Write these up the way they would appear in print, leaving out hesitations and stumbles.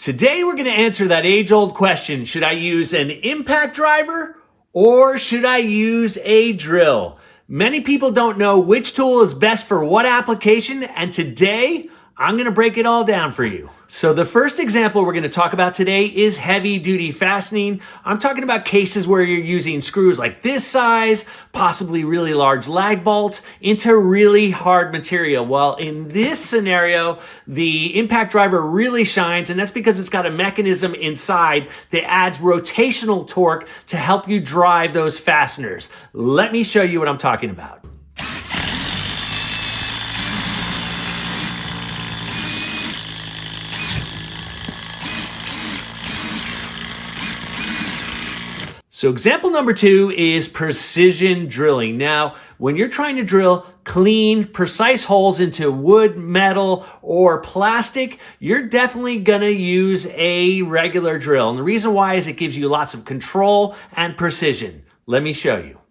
Today we're going to answer that age-old question, should I use an impact driver or should I use a drill? Many people don't know which tool is best for what application, and today I'm going to break it all down for you. So the first example we're going to talk about today is heavy-duty fastening. I'm talking about cases where you're using screws like this size, possibly really large lag bolts, into really hard material. Well, in this scenario, the impact driver really shines, and that's because it's got a mechanism inside that adds rotational torque to help you drive those fasteners. Let me show you what I'm talking about. So example number 2 is precision drilling. Now, when you're trying to drill clean, precise holes into wood, metal, or plastic, you're definitely gonna use a regular drill. And the reason why is it gives you lots of control and precision. Let me show you.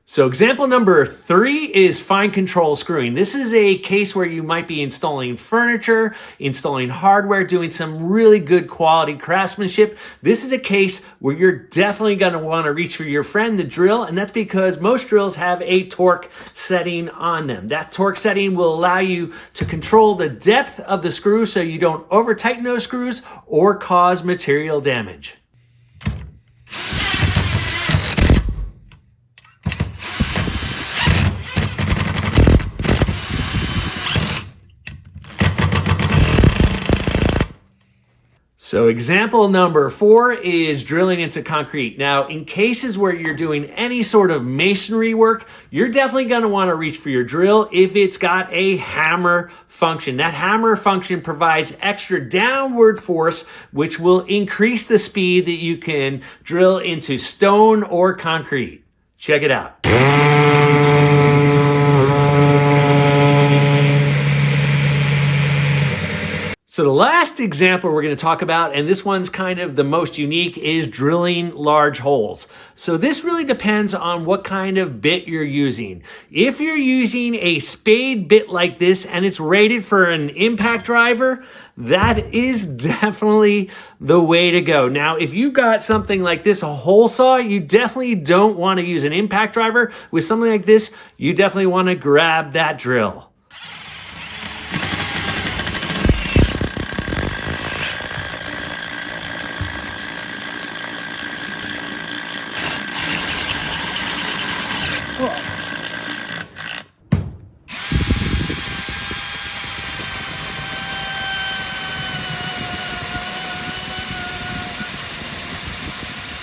So example number 3 is fine control screwing. This is a case where you might be installing furniture, installing hardware, doing some really good quality craftsmanship. This is a case where you're definitely going to want to reach for your friend, the drill, and that's because most drills have a torque setting on them. That torque setting will allow you to control the depth of the screw so you don't over tighten those screws or cause material damage. So example number 4 is drilling into concrete. Now, in cases where you're doing any sort of masonry work, you're definitely going to want to reach for your drill if it's got a hammer function. That hammer function provides extra downward force, which will increase the speed that you can drill into stone or concrete. Check it out. So the last example we're going to talk about, and this one's kind of the most unique, is drilling large holes. So this really depends on what kind of bit you're using. If you're using a spade bit like this and it's rated for an impact driver, that is definitely the way to go. Now, if you got something like this, a hole saw, you definitely don't want to use an impact driver. With something like this, you definitely want to grab that drill.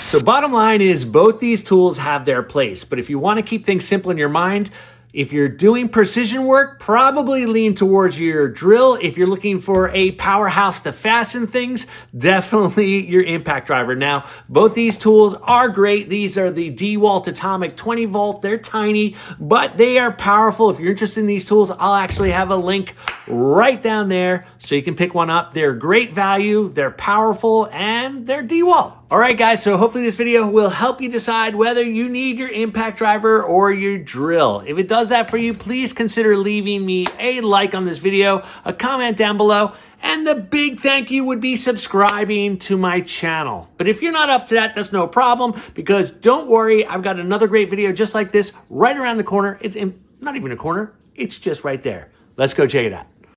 So bottom line is both these tools have their place, but if you want to keep things simple in your mind, if you're doing precision work, probably lean towards your drill. If you're looking for a powerhouse to fasten things, definitely your impact driver. Now, both these tools are great. These are the DeWalt Atomic 20 volt. They're tiny, but they are powerful. If you're interested in these tools, I'll actually have a link right down there so you can pick one up. They're great value, they're powerful, and they're DeWalt. All right, guys, so hopefully this video will help you decide whether you need your impact driver or your drill. If it does that for you, please consider leaving me a like on this video, a comment down below, and the big thank you would be subscribing to my channel. But if you're not up to that, that's no problem, because don't worry, I've got another great video just like this right around the corner. It's not even a corner, it's just right there. Let's go check it out.